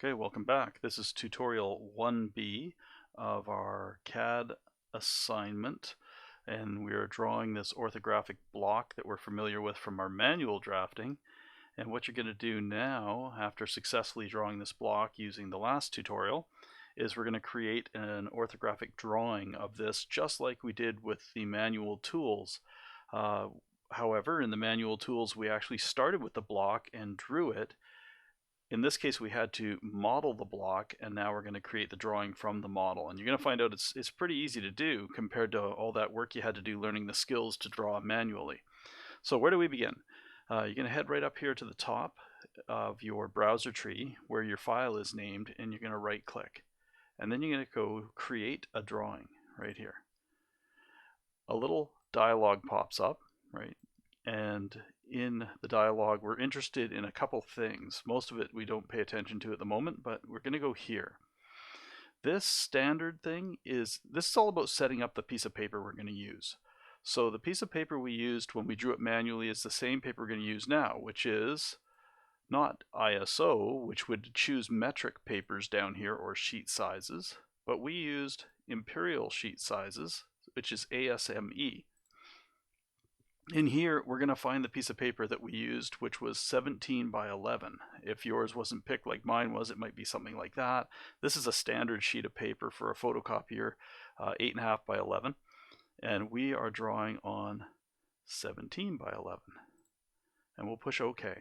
Okay, welcome back. This is tutorial 1B of our CAD assignment, and we are drawing this orthographic block that we're familiar with from our manual drafting. And what you're going to do now, after successfully drawing this block using the last tutorial, is we're going to create an orthographic drawing of this just like we did with the manual tools. However, in the manual tools we actually started with the block and drew it. In this case, we had to model the block, and now we're going to create the drawing from the model. And you're going to find out it's pretty easy to do compared to all that work you had to do learning the skills to draw manually. So where do we begin? You're going to head right up here to the top of your browser tree where your file is named, and you're going to right click. And then you're going to go create a drawing right here. A little dialog pops up, right? And in the dialog, we're interested in a couple things. Most of it we don't pay attention to at the moment, but we're going to go here. This standard thing this is all about setting up the piece of paper we're going to use. So the piece of paper we used when we drew it manually is the same paper we're going to use now, which is not ISO, which would choose metric papers down here or sheet sizes, but we used imperial sheet sizes, which is ASME. In here, we're going to find the piece of paper that we used, which was 17 by 11. If yours wasn't picked like mine was, it might be something like that. This is a standard sheet of paper for a photocopier, 8.5 by 11. And we are drawing on 17 by 11. And we'll push OK.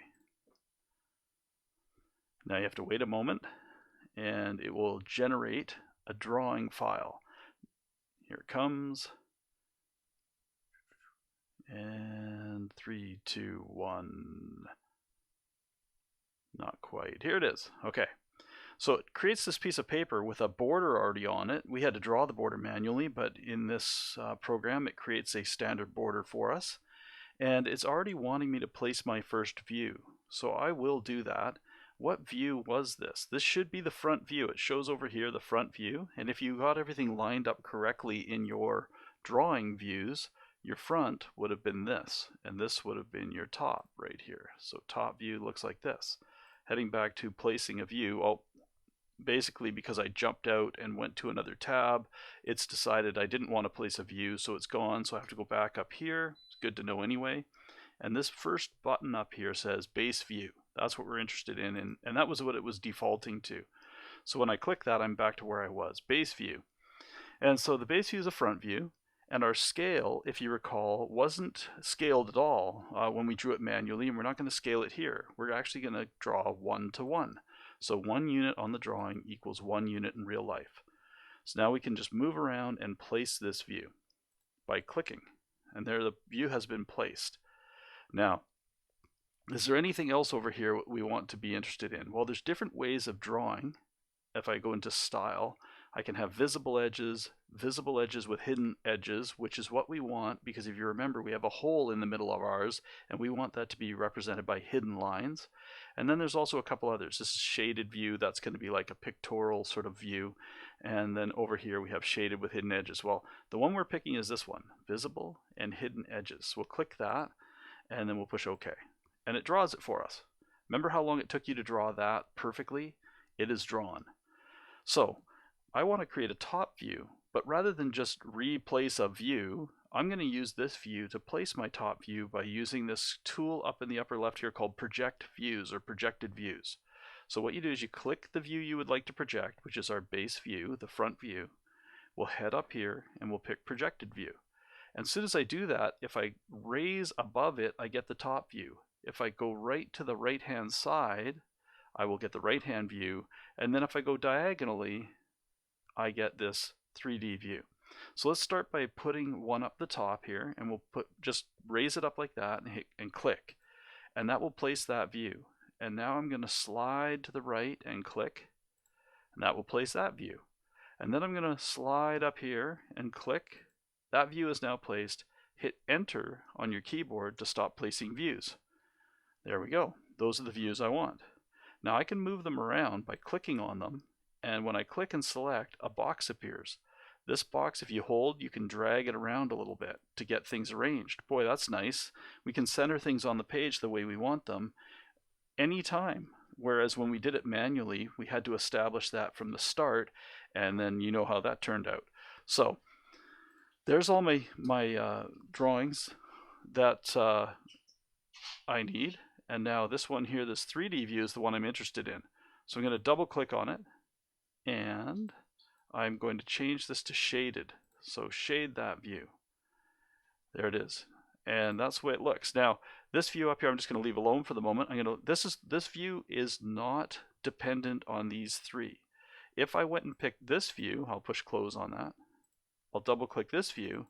Now you have to wait a moment, and it will generate a drawing file. Here it comes. And 3, 2, 1. Not quite. Here it is. Okay. So it creates this piece of paper with a border already on it. We had to draw the border manually, but in this program it creates a standard border for us. And it's already wanting me to place my first view. So I will do that. What view was this? This should be the front view. It shows over here the front view. And if you got everything lined up correctly in your drawing views, your front would have been this, and this would have been your top right here. So top view looks like this. Heading back to placing a view, basically because I jumped out and went to another tab, it's decided I didn't want to place a view, so it's gone, so I have to go back up here. It's good to know anyway. And this first button up here says base view. That's what we're interested in, and that was what it was defaulting to. So when I click that, I'm back to where I was, base view. And so the base view is a front view. And our scale, if you recall, wasn't scaled at all when we drew it manually, and we're not going to scale it here. We're actually going to draw 1 to 1. So 1 unit on the drawing equals 1 unit in real life. So now we can just move around and place this view by clicking. And there the view has been placed. Now, is there anything else over here we want to be interested in? Well, there's different ways of drawing. If I go into style, I can have visible edges with hidden edges, which is what we want, because if you remember, we have a hole in the middle of ours, and we want that to be represented by hidden lines. And then there's also a couple others. This is shaded view. That's going to be like a pictorial sort of view. And then over here we have shaded with hidden edges. Well, the one we're picking is this one, visible and hidden edges. We'll click that, and then we'll push OK. And it draws it for us. Remember how long it took you to draw that perfectly? It is drawn. So I want to create a top view, but rather than just replace a view, I'm going to use this view to place my top view by using this tool up in the upper left here called Project Views or Projected Views. So what you do is you click the view you would like to project, which is our base view, the front view. We'll head up here and we'll pick Projected View. And as soon as I do that, if I raise above it, I get the top view. If I go right to the right-hand side, I will get the right-hand view. And then if I go diagonally, I get this 3D view. So let's start by putting one up the top here, and we'll just raise it up like that and click. And that will place that view. And now I'm going to slide to the right and click, and that will place that view. And then I'm going to slide up here and click. That view is now placed. Hit enter on your keyboard to stop placing views. There we go. Those are the views I want. Now I can move them around by clicking on them, and when I click and select, a box appears. This box, if you hold, you can drag it around a little bit to get things arranged. Boy, that's nice. We can center things on the page the way we want them anytime. Whereas when we did it manually, we had to establish that from the start, and then you know how that turned out. So there's all my drawings that I need. And now this one here, this 3D view, is the one I'm interested in. So I'm going to double click on it, and I'm going to change this to shaded. So shade that view. There it is. And that's the way it looks. Now, this view up here, I'm just going to leave alone for the moment. This view is not dependent on these three. If I went and picked this view, I'll push close on that. I'll double click this view.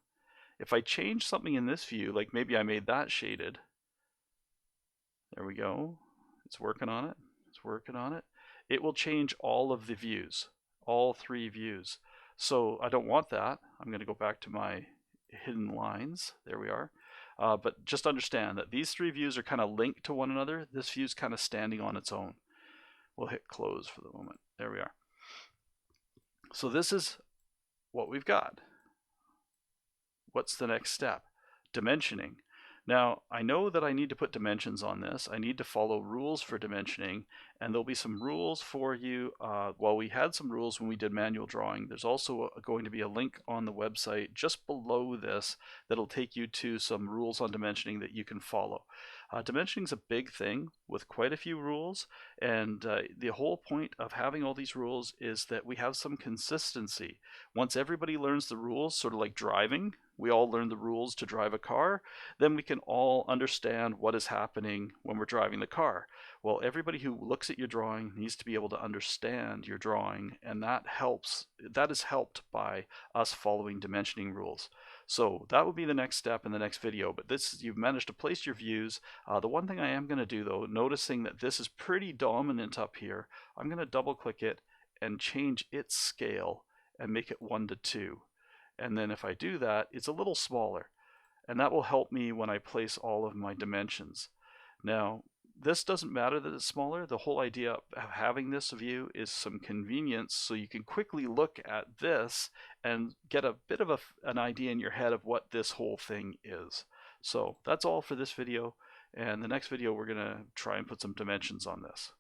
If I change something in this view, like maybe I made that shaded, there we go. It's working on it. It's working on it. It will change all of the views, all three views. So I don't want that. I'm going to go back to my hidden lines. There we are. But just understand that these three views are kind of linked to one another. This view is kind of standing on its own. We'll hit close for the moment. There we are. So this is what we've got. What's the next step? Dimensioning. Now, I know that I need to put dimensions on this. I need to follow rules for dimensioning, and there'll be some rules for you. Well, we had some rules when we did manual drawing. There's also going to be a link on the website just below this that'll take you to some rules on dimensioning that you can follow. Dimensioning is a big thing with quite a few rules, and the whole point of having all these rules is that we have some consistency. Once everybody learns the rules, sort of like driving, we all learn the rules to drive a car, then we can all understand what is happening when we're driving the car. Well, everybody who looks at your drawing needs to be able to understand your drawing, and that is helped by us following dimensioning rules. So that would be the next step in the next video, but you've managed to place your views. The one thing I am going to do though, noticing that this is pretty dominant up here, I'm going to double click it and change its scale and make it 1 to 2. And then if I do that, it's a little smaller, and that will help me when I place all of my dimensions. Now, this doesn't matter that it's smaller. The whole idea of having this view is some convenience, so you can quickly look at this and get a bit of an idea in your head of what this whole thing is. So that's all for this video, and the next video we're going to try and put some dimensions on this.